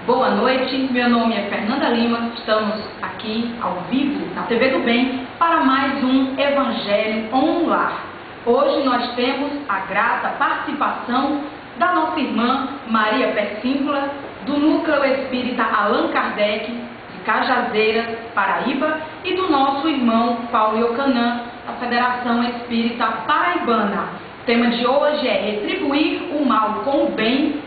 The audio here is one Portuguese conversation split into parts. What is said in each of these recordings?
Boa noite, meu nome é Fernanda Lima, estamos aqui ao vivo na TV do Bem para mais um Evangelho Online. Hoje nós temos a grata participação da nossa irmã Maria Persíncula, do Núcleo Espírita Allan Kardec, de Cajazeiras, Paraíba, e do nosso irmão Paulo Iocanã, da Federação Espírita Paraibana. O tema de hoje é retribuir o mal com o bem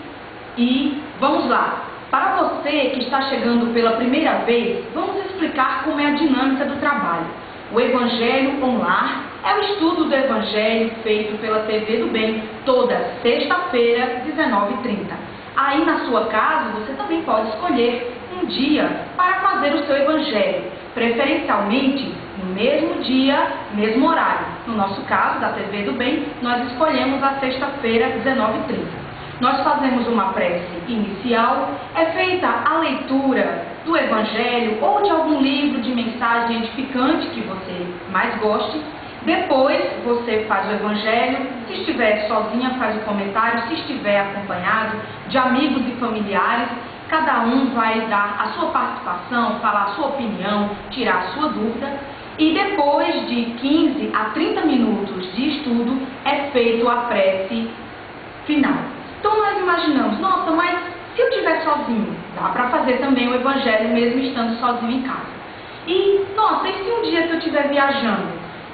e vamos lá. Para você que está chegando pela primeira vez, vamos explicar como é a dinâmica do trabalho. O Evangelho Online é o estudo do Evangelho feito pela TV do Bem, toda sexta-feira, 19h30. Aí na sua casa, você também pode escolher um dia para fazer o seu Evangelho, preferencialmente no mesmo dia, mesmo horário. No nosso caso, da TV do Bem, nós escolhemos a sexta-feira, 19h30. Nós fazemos uma prece inicial, é feita a leitura do Evangelho ou de algum livro de mensagem edificante que você mais goste. Depois você faz o Evangelho, se estiver sozinha faz o comentário, se estiver acompanhado de amigos e familiares, cada um vai dar a sua participação, falar a sua opinião, tirar a sua dúvida. E depois de 15 a 30 minutos de estudo é feito a prece final. Então nós imaginamos, nossa, mas se eu estiver sozinho, dá para fazer também o Evangelho mesmo estando sozinho em casa. E, nossa, e se um dia que eu estiver viajando,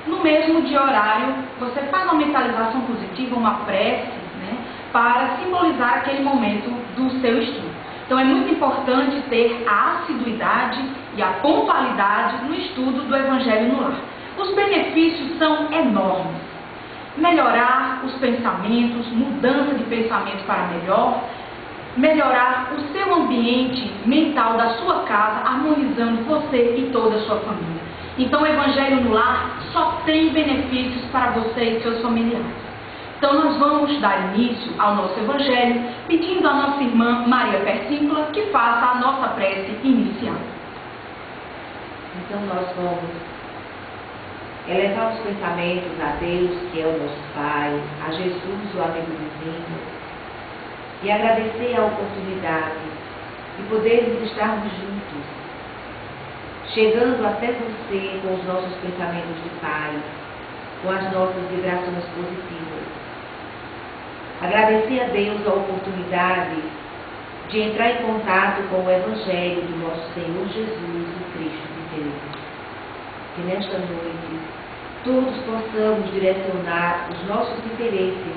no mesmo dia horário, você faz uma mentalização positiva, uma prece, né, para simbolizar aquele momento do seu estudo. Então é muito importante ter a assiduidade e a pontualidade no estudo do Evangelho no lar. Os benefícios são enormes. Melhorar os pensamentos, mudança de pensamento para melhor, melhorar o seu ambiente mental da sua casa, harmonizando você e toda a sua família. Então o Evangelho no lar só tem benefícios para você e seus familiares. Então nós vamos dar início ao nosso Evangelho, pedindo à nossa irmã Maria Persíncula que faça a nossa prece inicial. Então nós vamos elevar os pensamentos a Deus, que é o nosso Pai, a Jesus, o amigo divino, e agradecer a oportunidade de podermos estarmos juntos, chegando até você com os nossos pensamentos de paz, com as nossas vibrações positivas. Agradecer a Deus a oportunidade de entrar em contato com o Evangelho do nosso Senhor Jesus, o Cristo de Deus. Que nesta noite todos possamos direcionar os nossos interesses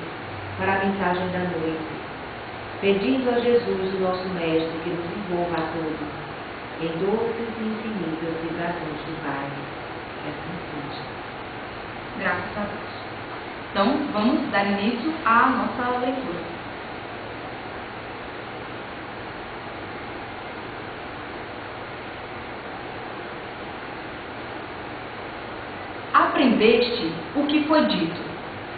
para a mensagem da noite, pedindo a Jesus, o nosso Mestre, que nos envolva a todos em doces e infinitas vibrações de paz. Que assim seja. Graças a Deus. Então, vamos dar início à nossa leitura. Aprendeste o que foi dito: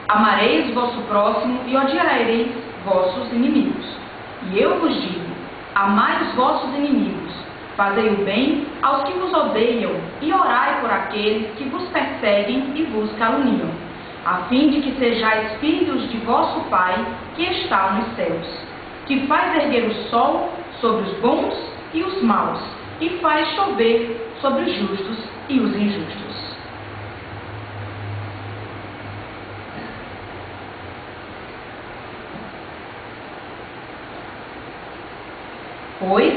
amareis vosso próximo e odiareis vossos inimigos. E eu vos digo: amai os vossos inimigos, fazei o bem aos que vos odeiam e orai por aqueles que vos perseguem e vos caluniam, a fim de que sejais filhos de vosso Pai que está nos céus, que faz erguer o sol sobre os bons e os maus, e faz chover sobre os justos e os injustos. Pois,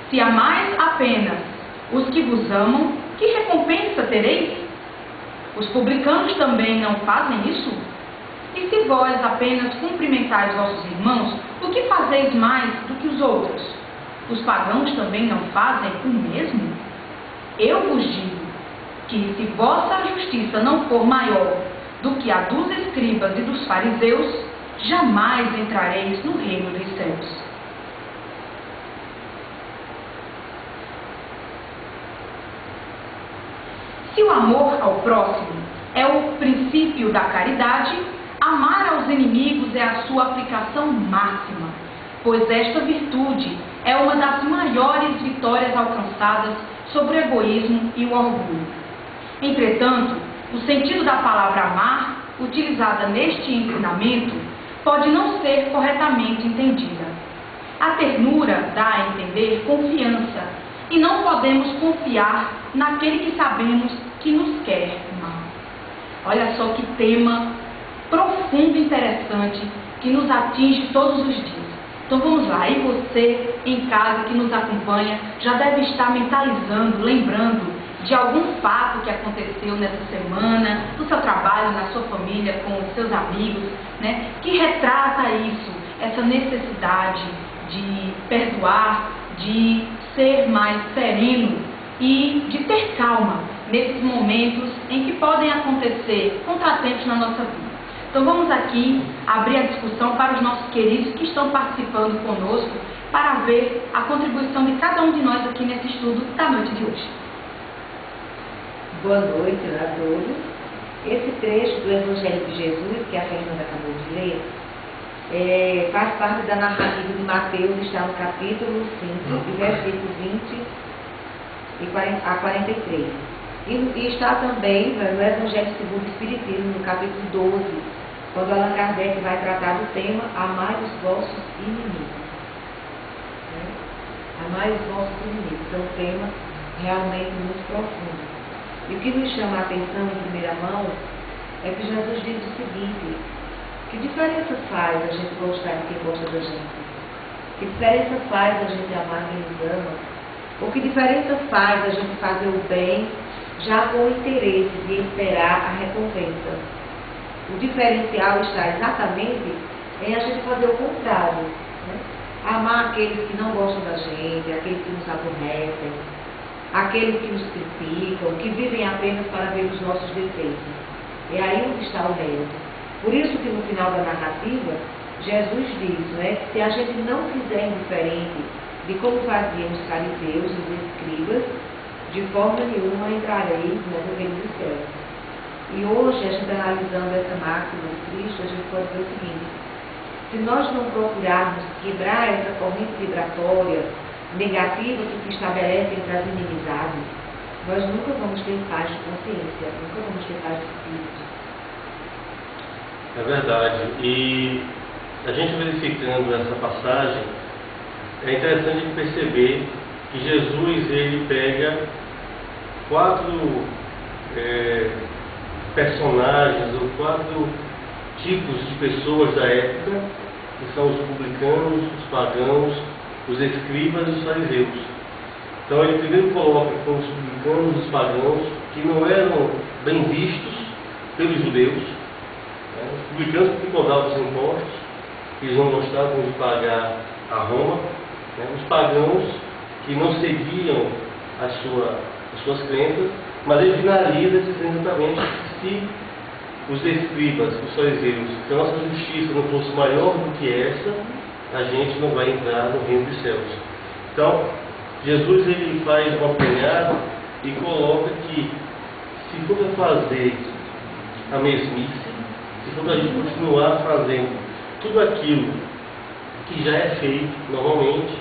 se amais apenas os que vos amam, que recompensa tereis? Os publicanos também não fazem isso? E se vós apenas cumprimentais vossos irmãos, o que fazeis mais do que os outros? Os pagãos também não fazem o mesmo? Eu vos digo que se vossa justiça não for maior do que a dos escribas e dos fariseus, jamais entrareis no reino dos céus. Se o amor ao próximo é o princípio da caridade, amar aos inimigos é a sua aplicação máxima, pois esta virtude é uma das maiores vitórias alcançadas sobre o egoísmo e o orgulho. Entretanto, o sentido da palavra amar, utilizada neste ensinamento, pode não ser corretamente entendida. A ternura dá a entender confiança, e não podemos confiar naquele que sabemos que nos quer mal. Olha só que tema profundo e interessante que nos atinge todos os dias. Então vamos lá, e você em casa que nos acompanha já deve estar mentalizando, lembrando de algum fato que aconteceu nessa semana, no seu trabalho, na sua família, com os seus amigos, né, que retrata isso, essa necessidade de perdoar, de ser mais sereno e de ter calma nesses momentos em que podem acontecer contratempos na nossa vida. Então vamos aqui abrir a discussão para os nossos queridos que estão participando conosco para ver a contribuição de cada um de nós aqui nesse estudo da noite de hoje. Boa noite a todos. Esse trecho do Evangelho de Jesus, que a Fernanda acabou de ler, faz parte da narrativa de Mateus, está no capítulo 5, de versículo 20 a 43. E está também no Evangelho segundo o Espiritismo, no capítulo 12, quando Allan Kardec vai tratar do tema Amai os vossos inimigos. Amai os vossos inimigos. É um tema realmente muito profundo. E o que nos chama a atenção em primeira mão é que Jesus diz o seguinte: que diferença faz a gente gostar de quem gosta da gente? Que diferença faz a gente amar quem nos ama? Ou que diferença faz a gente fazer o bem já com o interesse de esperar a recompensa? O diferencial está exatamente em a gente fazer o contrário, né? Amar aqueles que não gostam da gente, aqueles que nos aborrecem, aqueles que nos criticam, que vivem apenas para ver os nossos defeitos. É aí onde está o mérito. Por isso que no final da narrativa, Jesus diz, né, que se a gente não fizer indiferente de como faziam os fariseus e os escribas, de forma nenhuma entrareis no reino dos céus. E hoje, a gente analisando essa máxima de Cristo, a gente pode dizer o seguinte: se nós não procurarmos quebrar essa corrente vibratória negativa que se estabelece entre as inimizades, nós nunca vamos ter paz de consciência, nunca vamos ter paz de espírito. É verdade. E a gente verificando essa passagem, é interessante perceber que Jesus ele pega 4 personagens ou 4 tipos de pessoas da época, que são os publicanos, os pagãos, os escribas e os fariseus. Então ele primeiro coloca com os publicanos e os pagãos, que não eram bem vistos pelos judeus. Os publicanos que cobravam os impostos, eles não gostavam de pagar a Roma. Os pagãos que não seguiam as suas crenças, mas ele finaliza dizendo exatamente que se os escribas, os fariseus, se a nossa justiça não fosse maior do que essa, a gente não vai entrar no reino dos céus. Então, Jesus ele faz uma apanhada e coloca que se for para fazer a mesmice, se for para a gente continuar fazendo tudo aquilo que já é feito normalmente,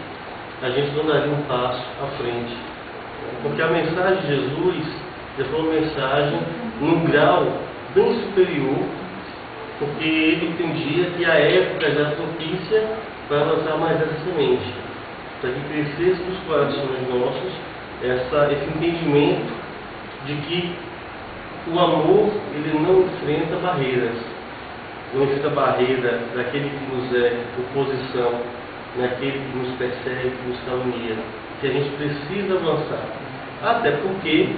a gente não daria um passo à frente. Porque a mensagem de Jesus já foi uma mensagem num grau bem superior, porque ele entendia que a época já era propícia para lançar mais essa semente, para que crescesse nos corações nossos esse entendimento de que o amor ele não enfrenta barreiras, não enfrenta a barreira daquele que nos é oposição, daquele que nos persegue, que nos calunia, que a gente precisa avançar. Até porque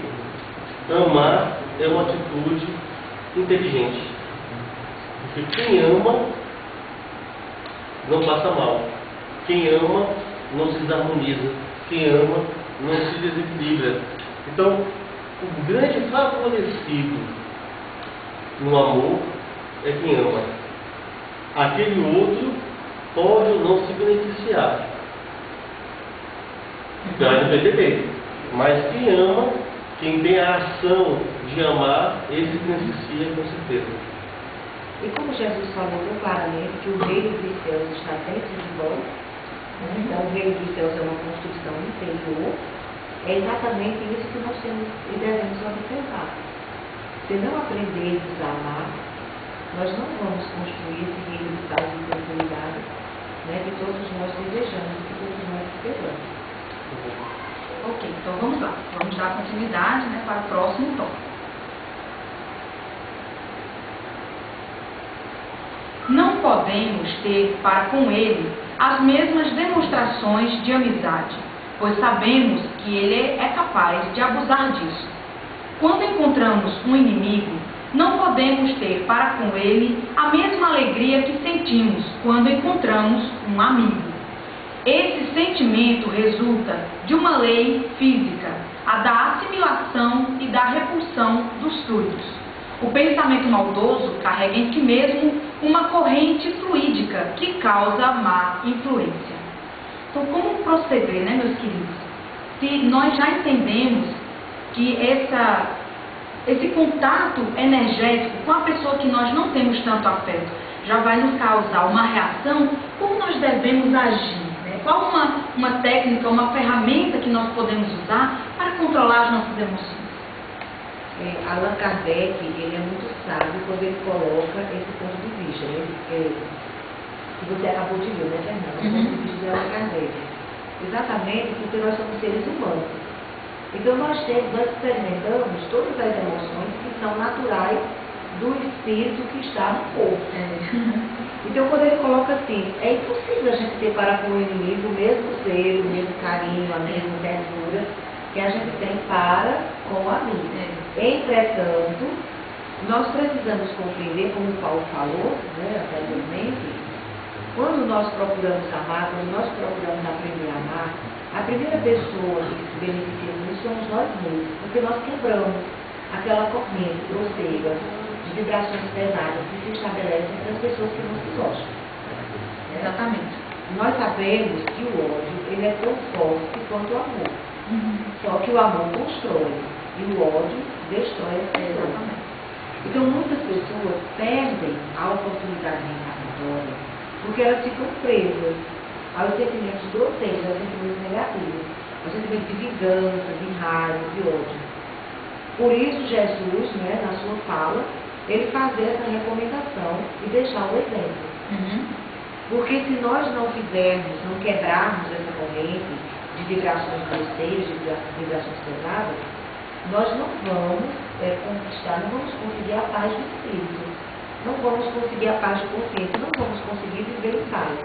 amar é uma atitude inteligente. Porque quem ama não passa mal. Quem ama não se desarmoniza. Quem ama não se desequilibra. Então, o grande favorecido no amor é quem ama. Aquele outro pode ou não se beneficiar. Vai depender dele. Mas quem ama, quem tem a ação de amar, esse beneficia com certeza. E como Jesus falou muito claramente que o reino dos céus está dentro de nós, então o reino dos céus é uma construção interior, é exatamente isso que nós temos e devemos observar. Se não aprendermos a amar, nós não vamos construir esse reino de paz e tranquilidade, que todos nós desejamos. plano. Ok, então vamos lá. Vamos dar continuidade, né, para o próximo tópico. Não podemos ter para com ele as mesmas demonstrações de amizade, pois sabemos que ele é capaz de abusar disso. Quando encontramos um inimigo, não podemos ter para com ele a mesma alegria que sentimos quando encontramos um amigo. Esse sentimento resulta de uma lei física, a da assimilação e da repulsão dos fluidos. O pensamento maldoso carrega em si mesmo uma corrente fluídica que causa má influência. Então, como proceder, né, meus queridos? Se nós já entendemos que esse contato energético com a pessoa que nós não temos tanto afeto já vai nos causar uma reação, como nós devemos agir? Né? Qual uma técnica, uma ferramenta que nós podemos usar para controlar as nossas emoções? Allan Kardec, ele é muito sábio quando ele coloca esse ponto de vista, né? Que você acabou de ver, né, Fernanda? O ponto de vista de Allan Kardec. Exatamente porque nós somos seres humanos. Então nós experimentamos todas as emoções que são naturais do espírito que está no corpo. Então quando ele coloca assim, é impossível a gente ter para com o inimigo o mesmo zelo, o mesmo carinho, a mesma ternura que a gente tem para com o amigo. Entretanto, nós precisamos compreender, como o Paulo falou, né, anteriormente, quando nós procuramos amar, quando nós procuramos aprender a amar, a primeira pessoa que se beneficia disso somos nós mesmos, porque nós quebramos aquela corrente grosseira de vibrações pesadas que se estabelecem entre as pessoas que não se gostam. Exatamente. Nós sabemos que o ódio ele é tão forte quanto o amor. Só que o amor constrói e o ódio destrói as pessoas. Então muitas pessoas perdem a oportunidade reencarnatória porque elas ficam presas aos sentimentos grosseiros, aos sentimentos negativos, aos sentimentos de vingança, de raiva, de ódio. Por isso Jesus, né, na sua fala, ele fazia essa recomendação e deixar o exemplo. Porque se nós não fizermos, não quebrarmos essa corrente de vibrações grosseiras, de vibrações pesadas, nós não vamos conquistar, não vamos conseguir a paz do espírito, não vamos conseguir a paz de consciência, não vamos conseguir viver em paz.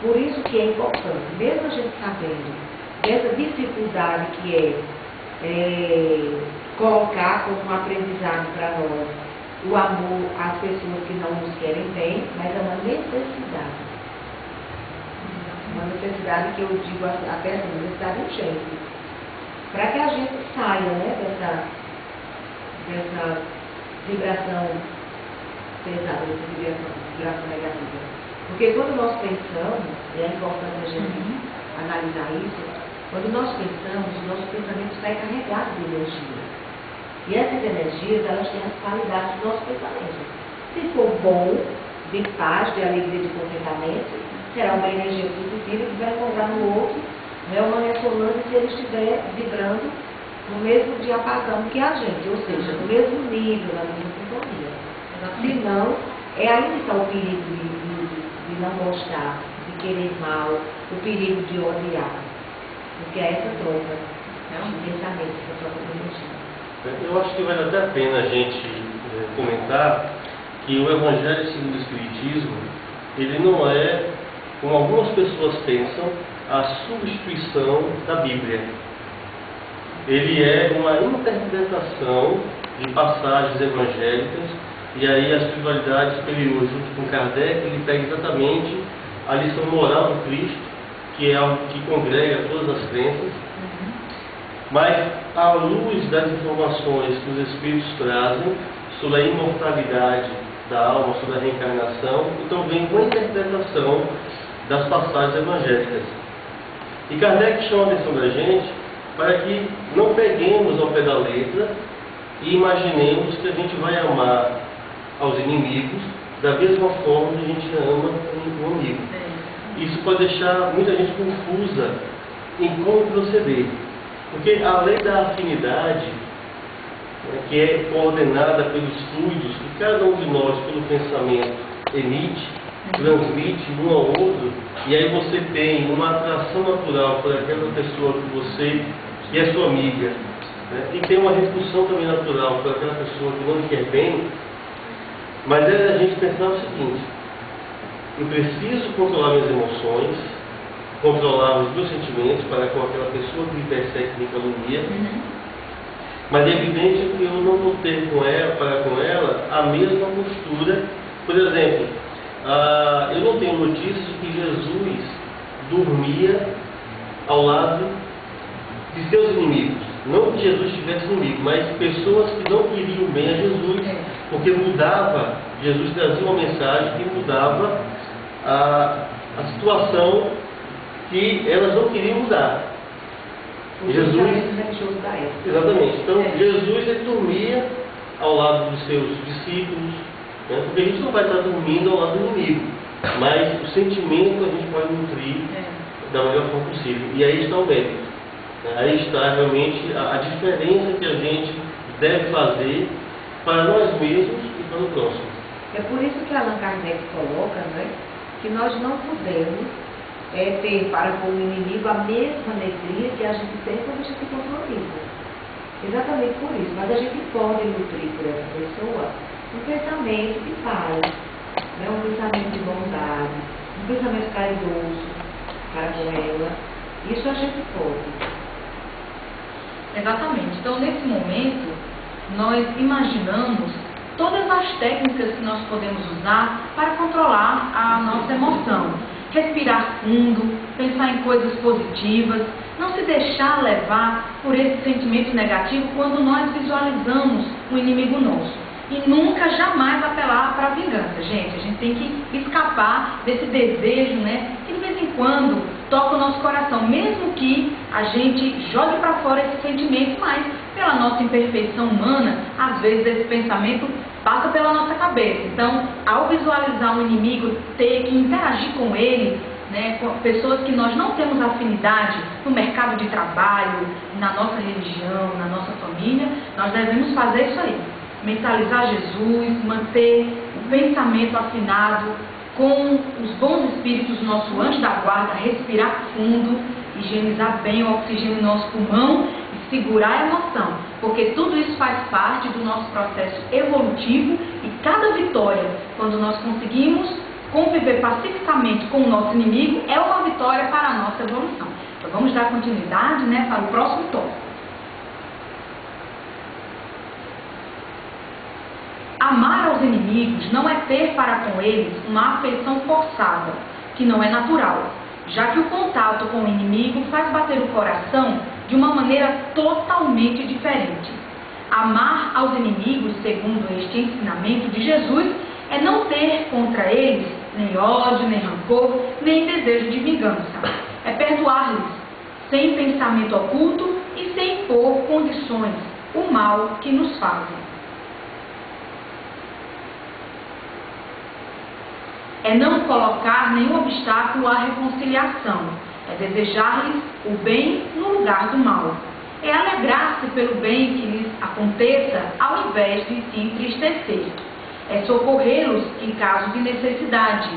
Por isso que é importante, mesmo a gente sabendo dessa dificuldade que colocar como um aprendizado para nós o amor às pessoas que não nos querem bem, mas é uma necessidade. Uma necessidade que eu digo até assim, uma necessidade urgente. Para que a gente saia, né, dessa vibração pesada, dessa vibração negativa. Porque quando nós pensamos, e é importante a gente analisar isso, quando nós pensamos, o nosso pensamento está carregado de energia. E essas energias, elas têm as qualidades do nosso pensamento. Se for bom, de paz, de alegria, de contentamento, será uma energia positiva que vai encontrar no outro, né, uma ressonância se ele estiver vibrando no mesmo diapasão que a gente, ou seja, no mesmo nível, na mesma sintonia. Se não, é aí que está o perigo de não gostar, de querer mal, o perigo de odiar. Porque é essa troca de pensamento, essa troca de energia. Eu acho que vale até a pena a gente comentar que o Evangelho segundo o Espiritismo, ele não é, como algumas pessoas pensam, a substituição da Bíblia. Ele é uma interpretação de passagens evangélicas, e aí a espiritualidade superior, junto com Kardec, ele pega exatamente a lição moral do Cristo, que é algo que congrega todas as crenças, mas à luz das informações que os Espíritos trazem sobre a imortalidade da alma, sobre a reencarnação, então vem com a interpretação das passagens evangélicas. E Kardec chama a atenção da gente para que não peguemos ao pé da letra e imaginemos que a gente vai amar aos inimigos da mesma forma que a gente ama um amigo. Isso pode deixar muita gente confusa em como proceder. Porque a lei da afinidade, né, que é coordenada pelos fluidos que cada um de nós, pelo pensamento, emite, transmite um ao outro, e aí você tem uma atração natural por aquela pessoa que é sua amiga, né? E tem uma repulsão também natural por aquela pessoa que não lhe quer bem, mas é a gente pensar o seguinte: eu preciso controlar minhas emoções, controlar os meus sentimentos para com aquela pessoa que me persegue, que me calunia, mas é evidente que eu não vou ter para com ela a mesma postura. Por exemplo, eu não tenho notícia de que Jesus dormia ao lado de seus inimigos. Não que Jesus tivesse inimigo, mas pessoas que não queriam bem a Jesus, porque Jesus trazia uma mensagem que mudava a situação que elas não queriam mudar. Exatamente. Então, Jesus ele dormia ao lado dos seus discípulos, né? Porque a gente não vai estar dormindo ao lado do inimigo, mas o sentimento a gente pode nutrir da melhor forma possível. E aí está o mérito. Aí está realmente a diferença que a gente deve fazer para nós mesmos e para o próximo. É por isso que Allan Kardec coloca, né, que nós não podemos ter para com o inimigo a mesma alegria que a gente tem quando a gente encontra um amigo. Exatamente por isso. Mas a gente pode nutrir por essa pessoa um pensamento de paz, né, um pensamento de bondade, um pensamento caridoso para com ela. Isso a gente pode. Exatamente. Então, nesse momento, nós imaginamos todas as técnicas que nós podemos usar para controlar a nossa emoção. Respirar fundo, pensar em coisas positivas, não se deixar levar por esse sentimento negativo quando nós visualizamos um inimigo nosso. E nunca, jamais apelar para a vingança, gente. A gente tem que escapar desse desejo, né, que de vez em quando toca o nosso coração, mesmo que a gente jogue para fora esse sentimento, mas pela nossa imperfeição humana, às vezes esse pensamento passa pela nossa cabeça. Então, ao visualizar um inimigo, ter que interagir com ele, né, com pessoas que nós não temos afinidade no mercado de trabalho, na nossa religião, na nossa família, nós devemos fazer isso aí. Mentalizar Jesus, manter o pensamento afinado com os bons espíritos do nosso anjo da guarda, respirar fundo, higienizar bem o oxigênio no nosso pulmão e segurar a emoção, porque tudo isso faz parte do nosso processo evolutivo e cada vitória, quando nós conseguimos conviver pacificamente com o nosso inimigo, é uma vitória para a nossa evolução. Então vamos dar continuidade, né, para o próximo tópico. Amar aos inimigos não é ter para com eles uma afeição forçada, que não é natural, já que o contato com o inimigo faz bater o coração de uma maneira totalmente diferente. Amar aos inimigos, segundo este ensinamento de Jesus, é não ter contra eles nem ódio, nem rancor, nem desejo de vingança. É perdoar-lhes, sem pensamento oculto e sem impor condições, o mal que nos fazem. É não colocar nenhum obstáculo à reconciliação, é desejar-lhes o bem no lugar do mal. É alegrar-se pelo bem que lhes aconteça ao invés de se entristecer. É socorrê-los em caso de necessidade.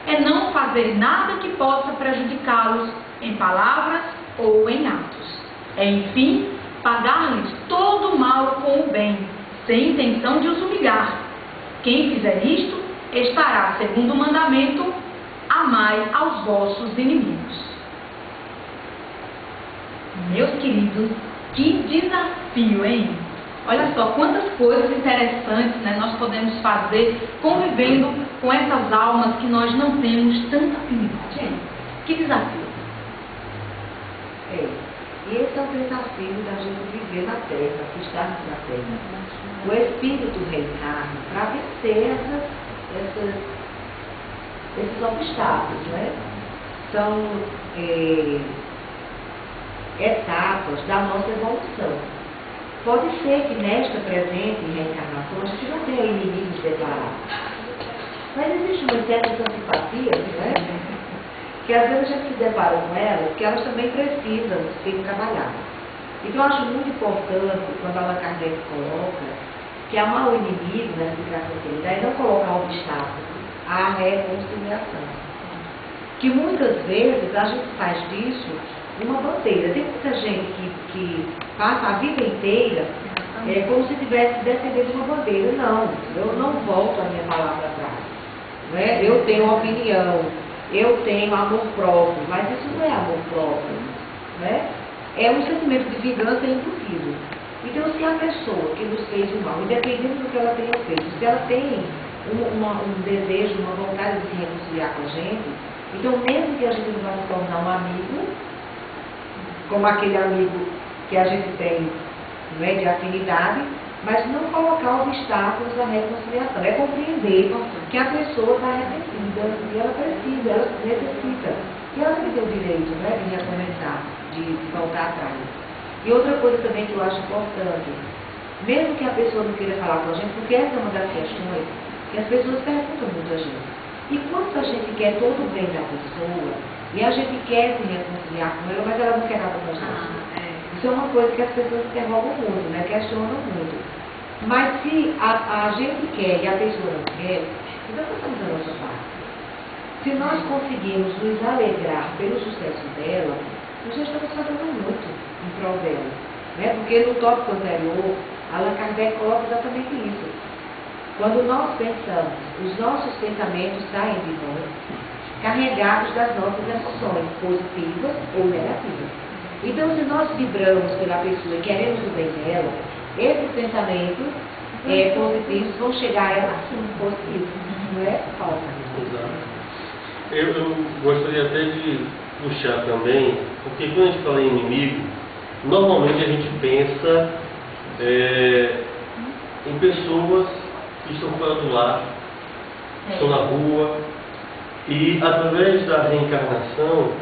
É não fazer nada que possa prejudicá-los em palavras ou em atos. É, enfim, pagar-lhes todo o mal com o bem, sem intenção de os humilhar. Quem fizer isto, estará, segundo o mandamento, amai aos vossos inimigos. Meus queridos, que desafio, hein? Olha só quantas coisas interessantes, né, nós podemos fazer convivendo com essas almas que nós não temos tanta afinidade, hein? Que desafio! E esse é o desafio da gente viver na Terra, estarmos na Terra. O Espírito reencarna para vencer esses obstáculos, né? São etapas da nossa evolução. Pode ser que nesta presente reencarnação a gente não tenha inimigos declarados, mas existe uma certa antipatia, né? Que às vezes a gente se depara com elas, que elas também precisam ser trabalhadas. Então eu acho muito importante, quando Allan Kardec coloca, que amar o inimigo nessa encarnação é não colocar obstáculos, a reconciliação. Que muitas vezes a gente faz disso uma bandeira. Tem muita gente que passa a vida inteira como se tivesse defendendo uma bandeira. Não, eu não volto a minha palavra atrás. Não é? Eu tenho opinião, eu tenho amor próprio, mas isso não é amor próprio. Não é? É um sentimento de vingança embutido. Então, se a pessoa que nos fez o mal, independente do que ela tenha feito, se ela tem um desejo, uma vontade de se reconciliar com a gente, então mesmo que a gente não vá se tornar um amigo, como aquele amigo que a gente tem, não é, de afinidade, mas não colocar obstáculos à reconciliação. É compreender que a pessoa está arrependida e ela precisa, ela necessita. E ela tem o direito, não é, de recomeçar, de voltar atrás. E outra coisa também que eu acho importante, mesmo que a pessoa não queira falar com a gente, porque essa é uma das questões que as pessoas perguntam muito a gente. E quanto a gente quer todo o bem da pessoa, e a gente quer se reconciliar com ela, mas ela não quer nada com a gente. Isso é uma coisa que as pessoas interrogam muito, né? Questionam muito. Mas se a gente quer e a pessoa não quer, então nós estamos da nossa parte. Se nós conseguirmos nos alegrar pelo sucesso dela, nós já estamos fazendo muito em prol dela. Né? Porque no tópico anterior, Allan Kardec coloca exatamente isso. Quando nós pensamos, os nossos pensamentos saem de nós, carregados das nossas emoções, positivas ou negativas. Então, se nós vibramos pela pessoa e queremos o bem dela, esses pensamentos positivos vão chegar a ela assim, positivos, não é falta. Exato. Eu gostaria até de puxar também, porque quando a gente fala em inimigo, normalmente a gente pensa em pessoas que estão fora do lar, estão na rua, e através da reencarnação,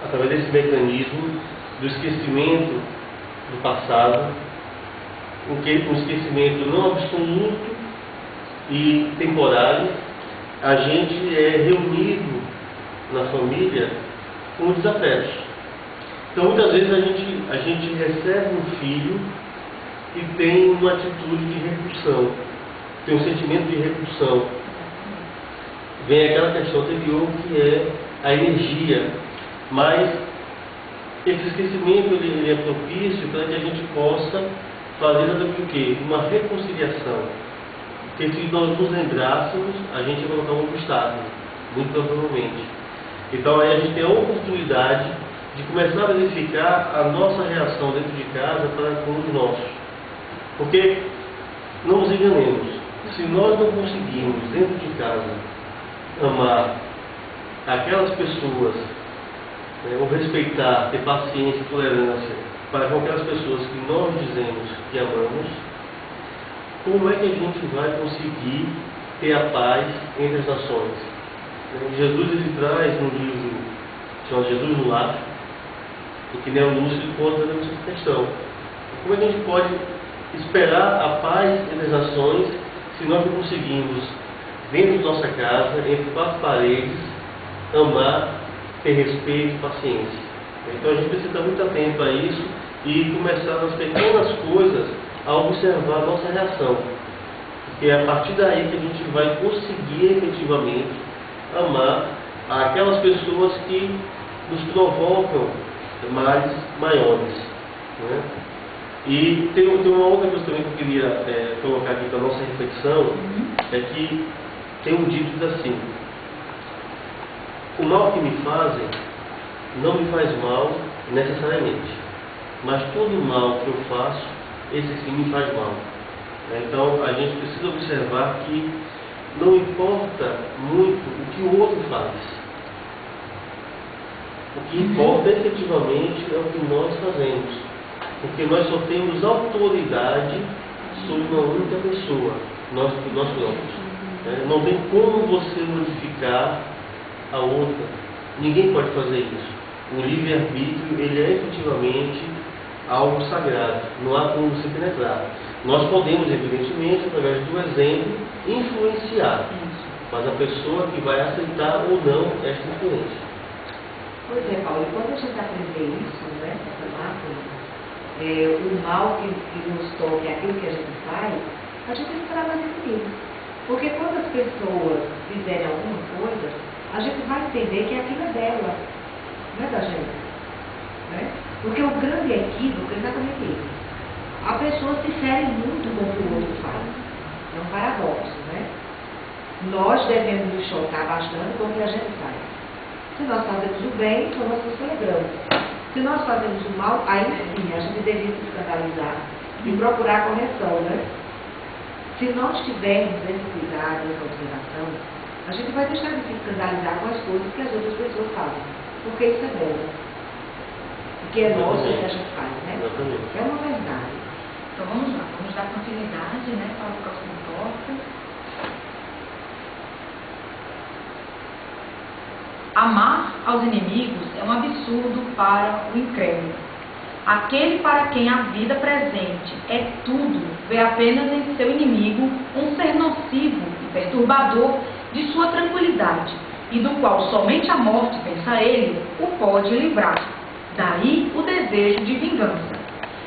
através desse mecanismo do esquecimento do passado, um esquecimento não absoluto e temporário, a gente é reunido na família com desafetos. Então, muitas vezes a gente recebe um filho e tem uma atitude de repulsão, tem um sentimento de repulsão. Vem aquela questão anterior que é a energia, mas esse esquecimento ele é propício para que a gente possa fazer o quê? Uma reconciliação. Porque se nós nos lembrássemos, a gente ia colocar um obstáculo, muito provavelmente. Então aí a gente tem a oportunidade de começar a verificar a nossa reação dentro de casa para com os nossos. Porque, não nos enganemos, se nós não conseguirmos dentro de casa amar aquelas pessoas, ou respeitar, ter paciência e tolerância para com aquelas pessoas que nós dizemos que amamos, como é que a gente vai conseguir ter a paz entre as nações? Jesus ele traz um livro chamado Jesus no Lar, em que Neo Lúcio conta essa questão. Como é que a gente pode esperar a paz entre as nações se nós não conseguimos, dentro de nossa casa, entre quatro paredes, amar, ter respeito e paciência? Então a gente precisa estar muito atento a isso e começar nas pequenas coisas a observar a nossa reação. Porque é a partir daí que a gente vai conseguir efetivamente amar aquelas pessoas que nos provocam males maiores. Né? E tem uma outra coisa também que eu queria colocar aqui para a nossa reflexão, é que tem um dito que diz assim: o mal que me fazem não me faz mal necessariamente, mas todo o mal que eu faço, esse sim me faz mal. Então a gente precisa observar que não importa muito o que o outro faz. O que importa efetivamente é o que nós fazemos. Porque nós só temos autoridade sobre uma única pessoa, nós próprios. Não tem como você modificar a outra. Ninguém pode fazer isso. O livre-arbítrio, ele é efetivamente algo sagrado. Não há como se penetrar. Nós podemos, evidentemente, através do exemplo, influenciar. Mas a pessoa que vai aceitar ou não esta influência. Pois é, Paulo, e quando a gente aprender isso, né, essa máxima, o mal que nos toque, aquilo que a gente faz, a gente não será mais inimigo. Porque quando as pessoas fizerem alguma coisa, a gente vai entender que aquilo é dela, não é da gente. Né? Porque o grande equívoco é exatamente isso. A pessoa se fere muito com o que o outro faz. É um paradoxo, né? Nós devemos nos chocar bastante com o que a gente faz. Se nós fazemos o bem, então nós nos celebramos. Se nós fazemos o mal, aí sim, a gente deveria se escandalizar e procurar correção, né? Se nós tivermos esse cuidado, essa observação, a gente vai deixar de se escandalizar com as coisas que as outras pessoas fazem. Porque isso é belo. Porque é nosso que a gente faz, né? Exatamente. É uma verdade. Então vamos lá, vamos dar continuidade, né, para o próximo tópico. Amar aos inimigos é um absurdo para o incrédulo. Aquele para quem a vida presente é tudo, vê apenas em seu inimigo um ser nocivo e perturbador de sua tranquilidade, e do qual somente a morte, pensa ele, o pode livrar. Daí o desejo de vingança.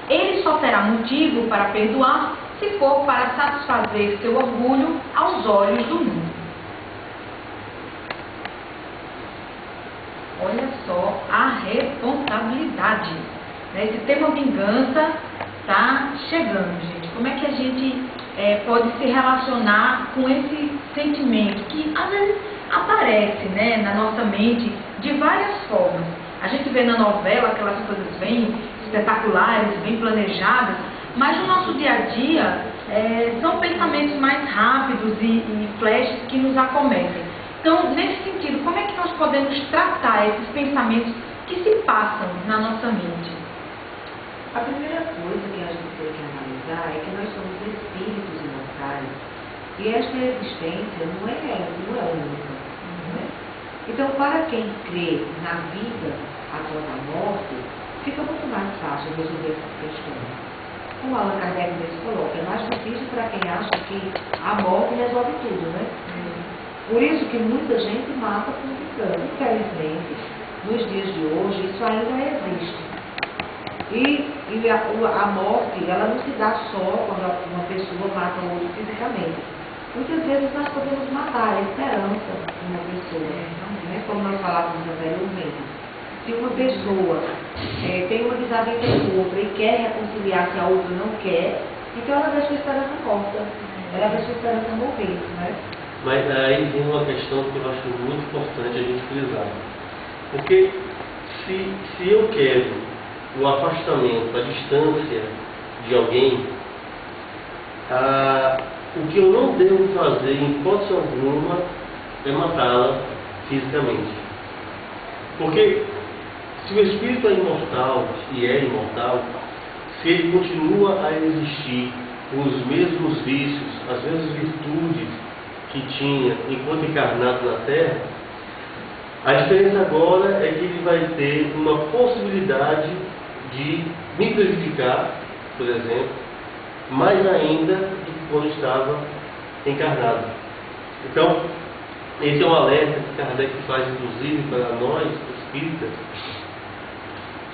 Ele só terá motivo para perdoar se for para satisfazer seu orgulho aos olhos do mundo. Olha só a responsabilidade. Esse tema vingança está chegando, gente. Como é que a gente pode se relacionar com esse sentimento que às vezes aparece, né, na nossa mente de várias formas. A gente vê na novela aquelas coisas bem espetaculares, bem planejadas, mas no nosso dia a dia são pensamentos mais rápidos e flashes que nos acometem. Então, nesse sentido, como é que nós podemos tratar esses pensamentos que se passam na nossa mente? A primeira coisa que a gente tem que analisar é que nós somos espíritos imortais e esta existência não é única. Né? Então, para quem crê na vida após a morte, fica muito mais fácil resolver essas questões. Como Allan Kardec mesmo coloca, é mais difícil para quem acha que a morte resolve tudo, né? Por isso que muita gente mata por vingança. Infelizmente, nos dias de hoje, isso ainda existe. E a morte, ela não se dá só quando uma pessoa mata o outro fisicamente. Muitas vezes nós podemos matar a esperança de uma pessoa, né? Como nós falávamos anteriormente. Se uma pessoa tem uma desavença com outra e quer reconciliar se a outra não quer, então ela deixa a esperança morta. Ela deixa a esperança morrer, né? Mas aí vem uma questão que eu acho muito importante a gente frisar. Porque se eu quero o afastamento, a distância de alguém, o que eu não devo fazer, em hipótese alguma, é matá-la fisicamente. Porque se o espírito é imortal, e é imortal, se ele continua a existir com os mesmos vícios, as mesmas virtudes que tinha enquanto encarnado na Terra, a diferença agora é que ele vai ter uma possibilidade de me prejudicar, por exemplo, mais ainda do que quando estava encarnado. Então, esse é um alerta que Kardec faz, inclusive, para nós, espíritas,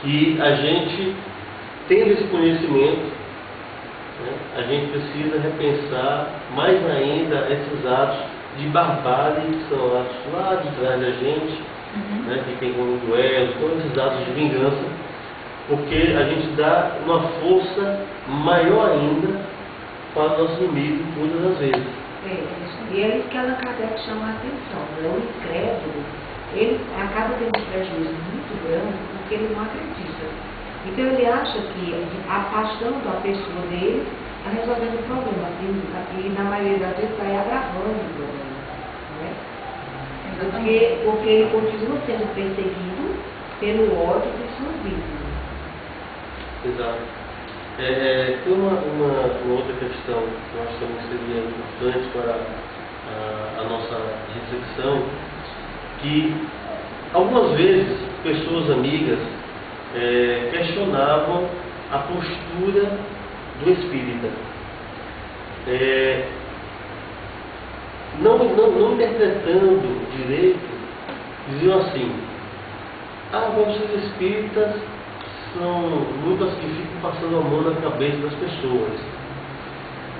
que a gente, tendo esse conhecimento, a gente precisa repensar mais ainda esses atos de barbárie, que são atos lá de trás da gente, que tem como duelo, todos esses atos de vingança, porque a gente dá uma força maior ainda para o nosso inimigo muitas das vezes. E é isso que Allan Kardec chama a atenção, né? O incrédulo, ele acaba tendo um prejuízo muito grande porque ele não acredita. Então ele acha que afastando a pessoa dele, está resolvendo o problema. E na maioria das vezes está agravando o problema. Né? Porque ele continua sendo perseguido pelo ódio de suas vítimas. Exato. Tem uma outra questão que eu acho que também seria importante para a nossa reflexão, que algumas vezes pessoas amigas questionavam a postura do espírita. Não interpretando direito, diziam assim: vocês espíritas são muitas que ficam passando a mão na cabeça das pessoas.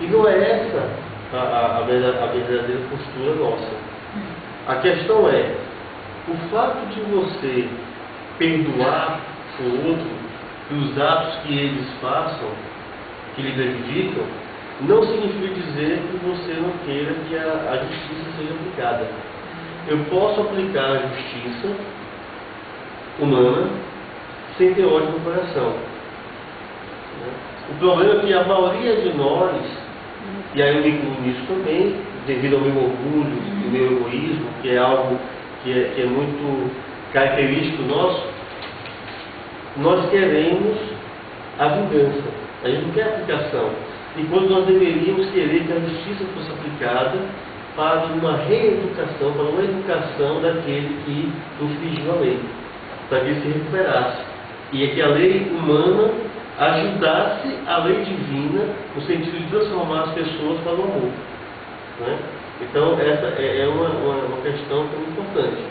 E não é essa a verdadeira postura nossa. A questão é, o fato de você perdoar o outro e os atos que eles façam, que lhe prejudicam, não significa dizer que você não queira que a justiça seja aplicada. Eu posso aplicar a justiça humana sem ter ódio no coração. O problema é que a maioria de nós, e aí eu me incluo nisso também, devido ao meu orgulho e ao meu egoísmo, que é algo que é muito característico nosso, nós queremos a vingança, a gente não quer a aplicação. E quando nós deveríamos querer que a justiça fosse aplicada para uma reeducação, para uma educação daquele que infringiu a lei, para que ele se recuperasse. E é que a lei humana ajudasse a lei divina no sentido de transformar as pessoas para o amor. Né? Então, essa é uma questão tão importante.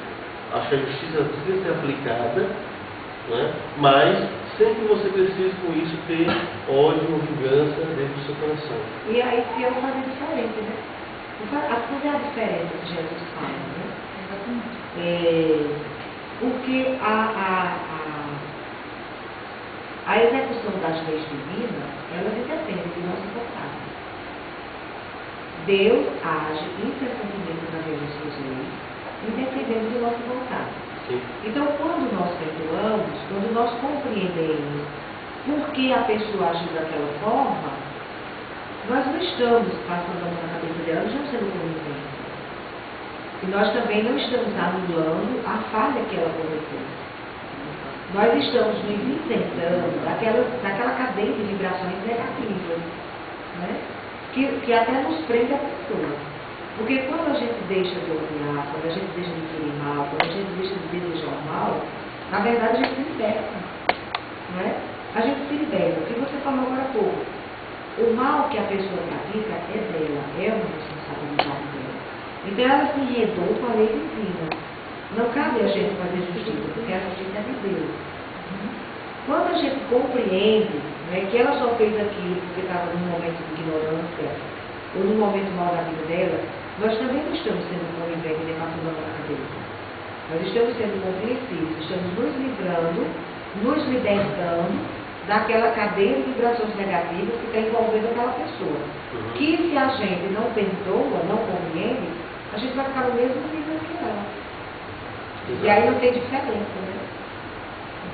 Acho que a justiça precisa ser aplicada, né? Mas sem que você precise com isso ter ódio ou vingança dentro do seu coração. E aí se eu fazer diferente, né? Fazer a diferença que Jesus fala, né? Porque a execução das leis divinas, elas dependem de nossa vontade. Deus age incessantemente através de suas leis, independente de nossa vontade. Sim. Então, quando nós perdoamos, quando nós compreendemos por que a pessoa agiu daquela forma, nós não estamos passando a mão na cabeça dela, nós estamos sendo coniventes. E nós também não estamos anulando a falha que ela cometeu. Nós estamos nos isentando daquela cadeia de vibrações negativas, né? que até nos prende a pessoa. Porque quando a gente deixa de odiar, quando a gente deixa de querer mal, quando a gente deixa de desejar o mal, na verdade a gente se liberta. Né? A gente se liberta. O que você falou agora há pouco, o mal que a pessoa pratica é dela, é uma responsabilidade dela. Então ela se enredou com a lei divina. Não cabe a gente fazer justiça, porque a justiça é de Deus. Quando a gente compreende, né, que ela só fez aquilo porque estava num momento de ignorância, ou num momento mal da vida dela, nós também não estamos sendo coniventes nem passando a mão na cabeça. Nós estamos sendo compreensivos, estamos nos livrando, nos libertando daquela cadeia de vibrações negativas que está envolvendo aquela pessoa. Que se a gente não perdoa, não compreende, a gente vai ficar no mesmo nível que ela. E aí não tem diferença, né?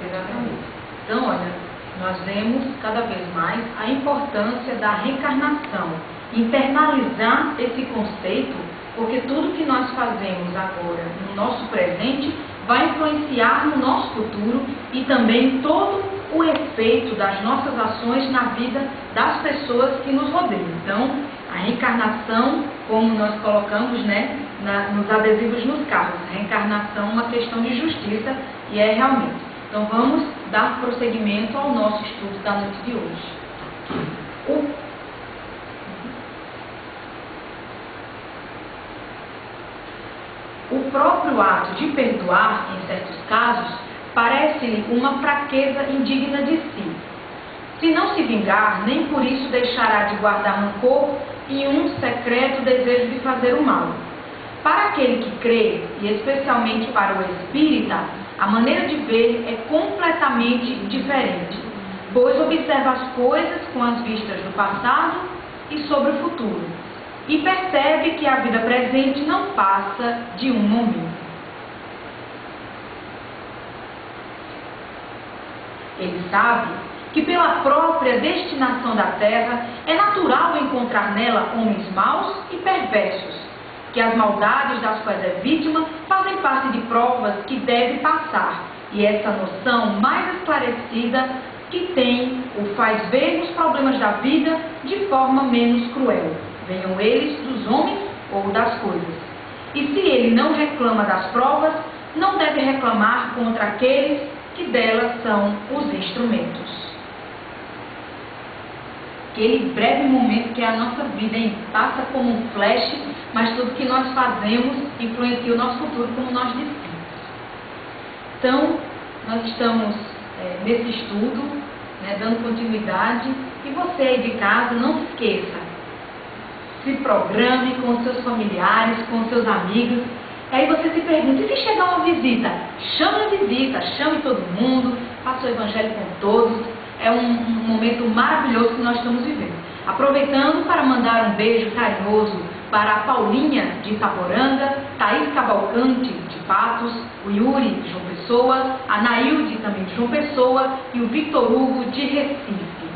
Exatamente. Então, olha, nós vemos cada vez mais a importância da reencarnação, internalizar esse conceito, porque tudo que nós fazemos agora no nosso presente vai influenciar no nosso futuro e também todo o efeito das nossas ações na vida das pessoas que nos rodeiam. Então, a reencarnação, como nós colocamos, né, nos adesivos nos carros, reencarnação é uma questão de justiça e é realmente. Então vamos dar prosseguimento ao nosso estudo da noite de hoje. O próprio ato de perdoar, em certos casos, parece-lhe uma fraqueza indigna de si. Se não se vingar, nem por isso deixará de guardar rancor e um secreto desejo de fazer o mal. Para aquele que crê, e especialmente para o espírita, a maneira de ver é completamente diferente, pois observa as coisas com as vistas do passado e sobre o futuro, e percebe que a vida presente não passa de um momento. Ele sabe que pela própria destinação da Terra é natural encontrar nela homens maus e perversos, que as maldades das quais é vítima fazem parte de provas que deve passar, e essa noção mais esclarecida que tem o faz ver os problemas da vida de forma menos cruel, venham eles dos homens ou das coisas. E se ele não reclama das provas, não deve reclamar contra aqueles que delas são os instrumentos. Aquele breve momento que é a nossa vida, hein? Passa como um flash, mas tudo que nós fazemos influencia o nosso futuro, como nós dissemos. Então, nós estamos nesse estudo, né, dando continuidade, e você aí de casa, não se esqueça, se programe com os seus familiares, com os seus amigos. Aí você se pergunta, e se chegar uma visita? Chame a visita, chame todo mundo, faça o evangelho com todos. É um momento maravilhoso que nós estamos vivendo. Aproveitando para mandar um beijo carinhoso para a Paulinha de Itaporanga, Thaís Cavalcante de Patos, o Yuri de João Pessoa, a Nailde também de João Pessoa e o Victor Hugo de Recife.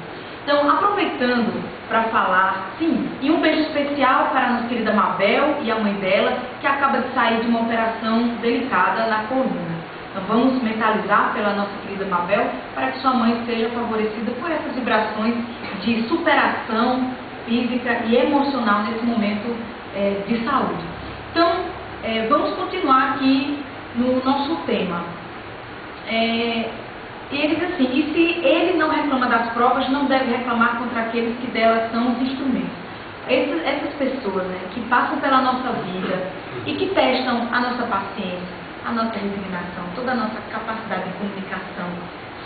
Então, aproveitando para falar, sim, e um beijo especial para a nossa querida Mabel e a mãe dela, que acaba de sair de uma operação delicada na coluna. Então, vamos mentalizar pela nossa querida Mabel, para que sua mãe seja favorecida por essas vibrações de superação física e emocional nesse momento de saúde. Então, vamos continuar aqui no nosso tema. Ele diz assim, e se ele não reclama das provas, não deve reclamar contra aqueles que delas são os instrumentos. Essas pessoas, né, que passam pela nossa vida e que testam a nossa paciência, a nossa resignação, toda a nossa capacidade de comunicação,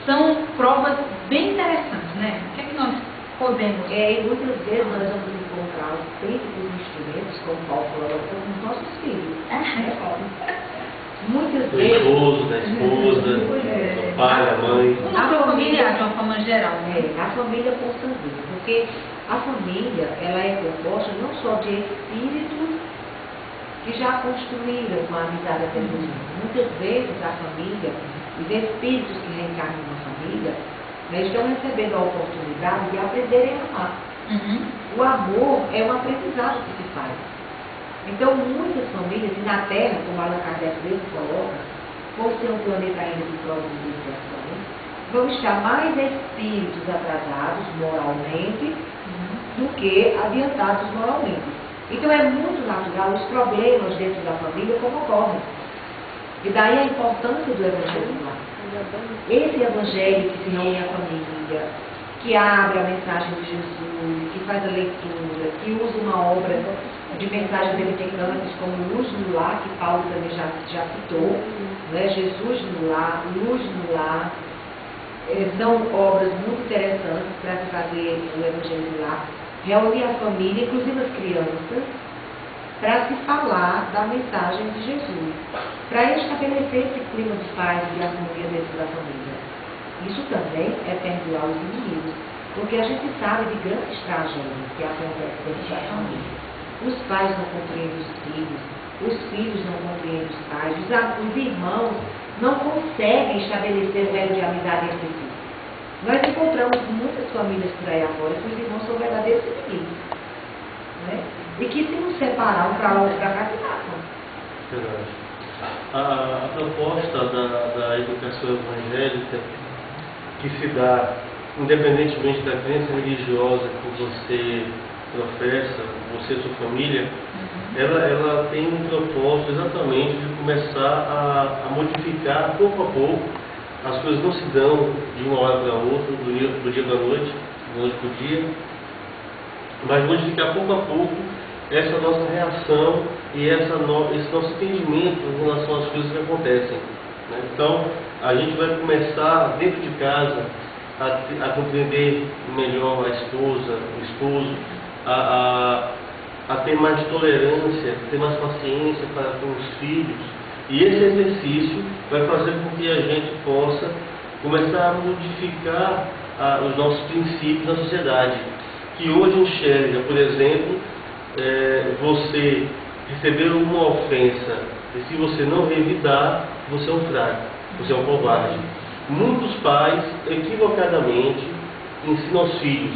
são provas bem interessantes, né? O que é que nós podemos... E muitas vezes nós vamos encontrar sempre os instrumentos, como Paulo falou, com os nossos filhos. Muitas Do vezes... esposo, da esposa, do pai, da mãe. O nosso familiar, de uma forma geral, né? A família consanguínea, porque a família, ela é composta não só de espíritos que já construíram uma amizade até hoje. Muitas vezes a família, os espíritos que reencarnam na família, eles estão recebendo a oportunidade de aprenderem a amar. O amor é um aprendizado que se faz. Então, muitas famílias, e na Terra, como Allan Kardec mesmo coloca, por ser um planeta ainda de provas e expiações, vão estar mais espíritos atrasados moralmente do que adiantados moralmente. Então, é muito natural os problemas dentro da família como ocorrem. E daí a importância do Evangelho lá. Esse Evangelho que se reúne à família, que abre a mensagem de Jesus, que faz a leitura, que usa uma obra de mensagens edificantes como Luz no Lar, que Paulo também já citou, né? Jesus no Lar, Luz no Lar, são obras muito interessantes para se fazer o Evangelho no Lar, reunir a família, inclusive as crianças, para se falar da mensagem de Jesus, para estabelecer esse clima de paz e de harmonia dentro da família. Isso também é perdoar os inimigos, porque a gente sabe de grandes tragédias que acontecem dentro da família. Os pais não compreendem os filhos não compreendem os pais, os irmãos não conseguem estabelecer um elo de amizade entre si. Nós encontramos muitas famílias por aí afora que os irmãos são verdadeiros inimigos, né? E que se nos separar um para lá, outro para cá, se matam. Verdade. A proposta da educação evangélica que se dá, independentemente da crença religiosa que você professa, você e sua família, ela tem um propósito exatamente de começar a modificar pouco a pouco. As coisas não se dão de uma hora para outra, do dia para a noite, da noite para o dia, mas modificar pouco a pouco essa nossa reação e esse nosso entendimento em relação às coisas que acontecem, né? Então, a gente vai começar dentro de casa a compreender melhor a esposa, o esposo, a ter mais tolerância, ter mais paciência para com os filhos. E esse exercício vai fazer com que a gente possa começar a modificar os nossos princípios na sociedade, que hoje enxerga, por exemplo, você receber uma ofensa e se você não revidar, você é um fraco, você é um covarde. Muitos pais, equivocadamente, ensinam aos filhos: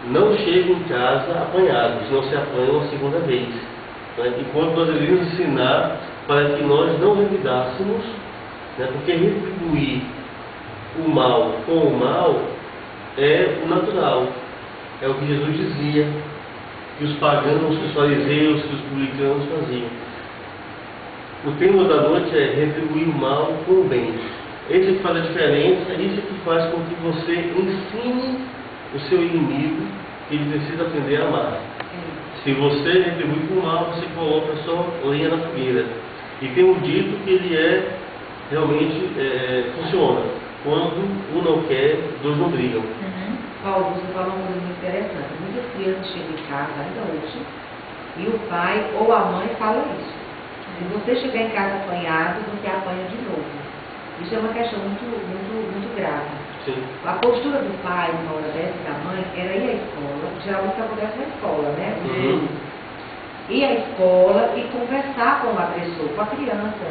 não cheguem em casa apanhados, não se apanham a segunda vez, né? Enquanto nós deveríamos ensinar para que nós não revidássemos, né? Porque retribuir o mal com o mal é o natural, é o que Jesus dizia que os pagãos, que os fariseus, que os publicanos faziam. O tema da noite é retribuir o mal com o bem. Esse é que faz a diferença, isso é que faz com que você ensine o seu inimigo que ele precisa aprender a amar. Se você retribui com o mal, você coloca só lenha na fogueira. E tem um dito que ele realmente funciona. Quando um não quer, dois não brigam. Paulo, você falou uma coisa muito interessante. Muitas crianças chegam em casa, ainda hoje, E o pai ou a mãe fala isso. Se você chegar em casa apanhado, você apanha de novo. Isso é uma questão muito grave. Sim. A postura do pai, numa hora dessa, da mãe, era ir à escola, geralmente acontece na escola, né? Ir à escola e conversar com o agressor, com a criança.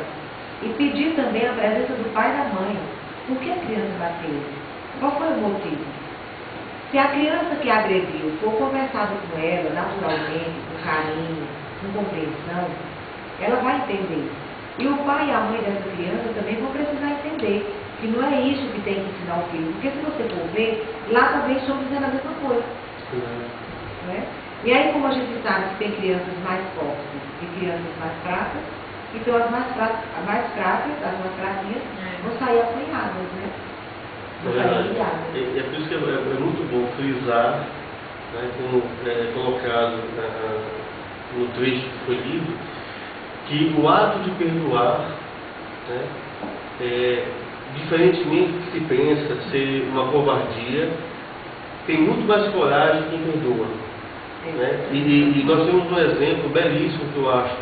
E pedir também a presença do pai e da mãe. Por que a criança bateu? Qual foi o motivo? Se a criança que agrediu for conversado com ela, naturalmente, com carinho, com compreensão, ela vai entender. E o pai e a mãe dessa criança também vão precisar entender que não é isso que tem que ensinar o filho. Porque se você for ver, lá também estão dizendo a mesma coisa. Né? E aí, como a gente sabe que tem crianças mais fortes e crianças mais fracas, então as mais fracas, as mais fraquinhas, vão sair apanhadas, né? Vão sair humilhadas. É por isso que é muito bom frisar, né, como colocado no trecho que foi lido, que o ato de perdoar, né, diferentemente do que se pensa ser uma covardia, tem muito mais coragem quem perdoa. Né? E nós temos um exemplo belíssimo que eu acho,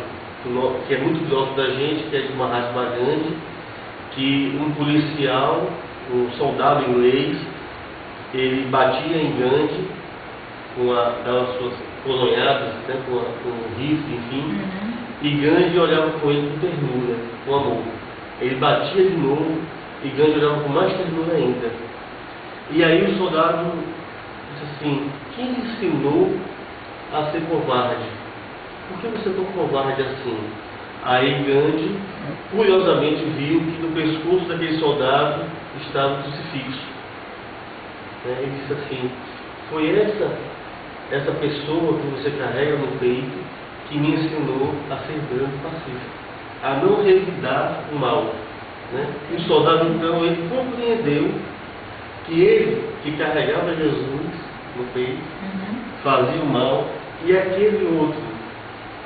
que é muito próximo da gente, que é de Mahatma Gandhi, que um policial, um soldado inglês, ele batia em Gandhi com aquelas suas colonhadas, né, com o rifle, enfim, e Gandhi olhava com ele com ternura, com amor. Ele batia de novo e Gandhi olhava com mais ternura ainda. E aí o soldado disse assim: quem lhe ensinou a ser covarde? Por que você é tão covarde assim? Aí Gandhi, curiosamente, viu que no pescoço daquele soldado estava um crucifixo. Ele disse assim: foi essa pessoa que você carrega no peito que me ensinou a ser grande pacífico, a não revidar o mal. Né? E o soldado, então, ele compreendeu que ele, que carregava Jesus no peito, fazia o mal, e aquele outro,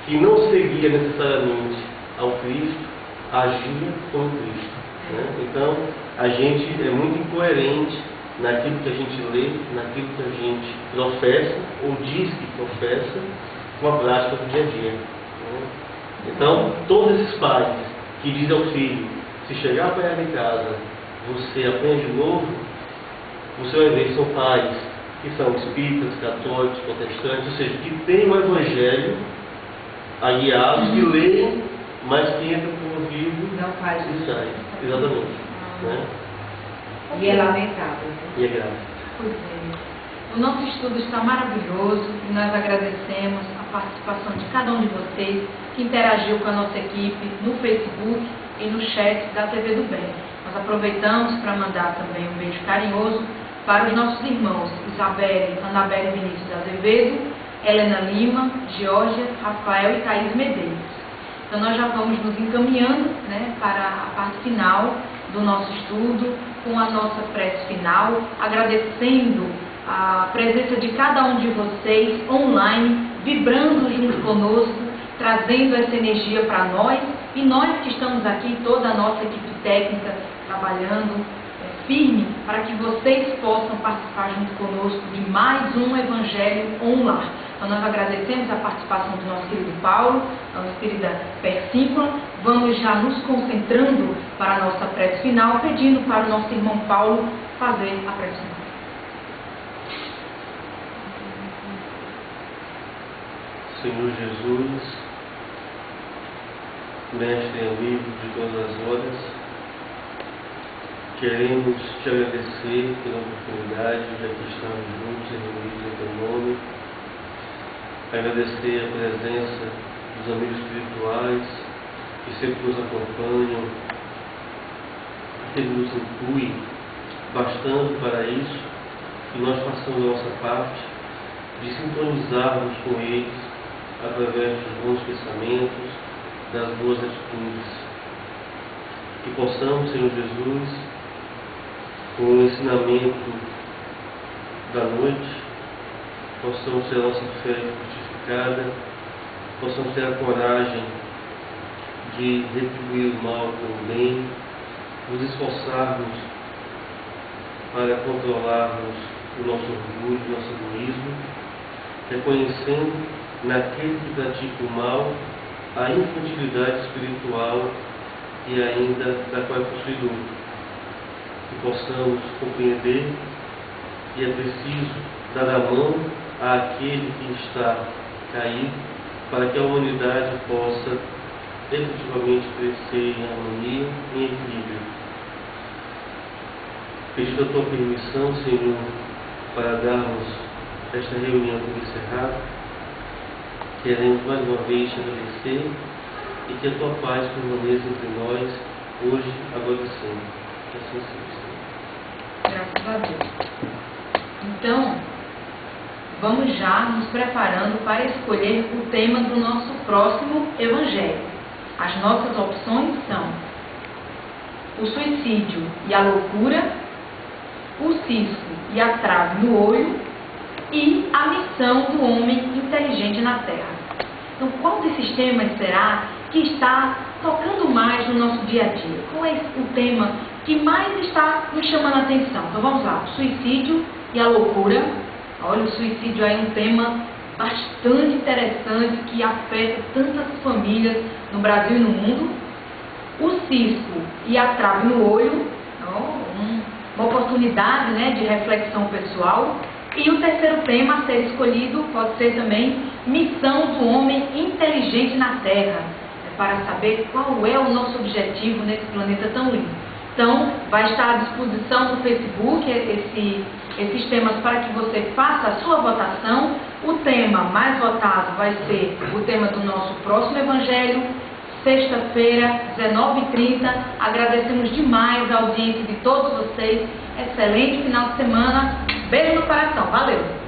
que não seguia necessariamente ao Cristo, agia como Cristo. Né? Então, a gente é muito incoerente naquilo que a gente lê, naquilo que a gente professa, ou diz que professa, com a prática do dia a dia. Né? Então, todos esses pais que dizem ao filho: se chegar a apanhar em casa, você apanha de novo, você vai ver que são pais que são espíritas, católicos, protestantes, ou seja, que têm o Evangelho a guiá-los, que leem, mas que entram por um ouvido não faz e saem. Exatamente. Né? E é lamentável. E é grave. Pois é. O nosso estudo está maravilhoso e nós agradecemos a participação de cada um de vocês que interagiu com a nossa equipe no Facebook e no chat da TV do Bem. Nós aproveitamos para mandar também um beijo carinhoso para os nossos irmãos Isabelle, Anabelle Vinícius Azevedo, Helena Lima, Georgia, Rafael e Thaís Medeiros. Então nós já vamos nos encaminhando, né, para a parte final do nosso estudo, com a nossa prece final, agradecendo a presença de cada um de vocês online, vibrando junto conosco, trazendo essa energia para nós, e nós que estamos aqui, toda a nossa equipe técnica, trabalhando firme para que vocês possam participar junto conosco de mais um Evangelho online. Então nós agradecemos a participação do nosso querido Paulo, da nossa querida Persíncula. Vamos já nos concentrando para a nossa prece final, pedindo para o nosso irmão Paulo fazer a prece final. Senhor Jesus, mestre e amigo de todas as horas, queremos te agradecer pela oportunidade de aqui estarmos juntos e reunidos em teu nome, agradecer a presença dos amigos espirituais que sempre nos acompanham, que nos incluem bastante para isso, que nós façamos a nossa parte de sintonizarmos com eles através dos bons pensamentos, das boas atitudes. Que possamos, Senhor Jesus, com o ensinamento da noite, possamos ter a nossa fé fortificada, possamos ter a coragem de retribuir o mal com o bem, nos esforçarmos para controlarmos o nosso orgulho, o nosso egoísmo, reconhecendo naquele que pratica o mal, a infantilidade espiritual e ainda da qual é possuidor. Que possamos compreender que é preciso dar a mão àquele que está caído, para que a humanidade possa efetivamente crescer em harmonia e em equilíbrio. Pedindo a tua permissão, Senhor, para darmos esta reunião por encerrada, queremos mais uma vez te agradecer e que a tua paz permaneça entre nós, hoje, agora e sempre. Que assim seja, Senhor. Graças a Deus. Então, vamos já nos preparando para escolher o tema do nosso próximo evangelho. As nossas opções são o suicídio e a loucura, o cisco e a trave no olho e a missão do homem inteligente na Terra. Então, qual desses temas será que está tocando mais no nosso dia a dia? Qual é o tema que mais está nos chamando a atenção? Então, vamos lá. O suicídio e a loucura. Olha, o suicídio é um tema bastante interessante que afeta tantas famílias no Brasil e no mundo. O cisco e a trave no olho, uma oportunidade, né, de reflexão pessoal. E o terceiro tema a ser escolhido pode ser também missão do homem inteligente na Terra, para saber qual é o nosso objetivo nesse planeta tão lindo. Então, vai estar à disposição no Facebook esses temas para que você faça a sua votação. O tema mais votado vai ser o tema do nosso próximo Evangelho, sexta-feira, 19h30. Agradecemos demais a audiência de todos vocês. Excelente final de semana. Beijo no coração. Valeu!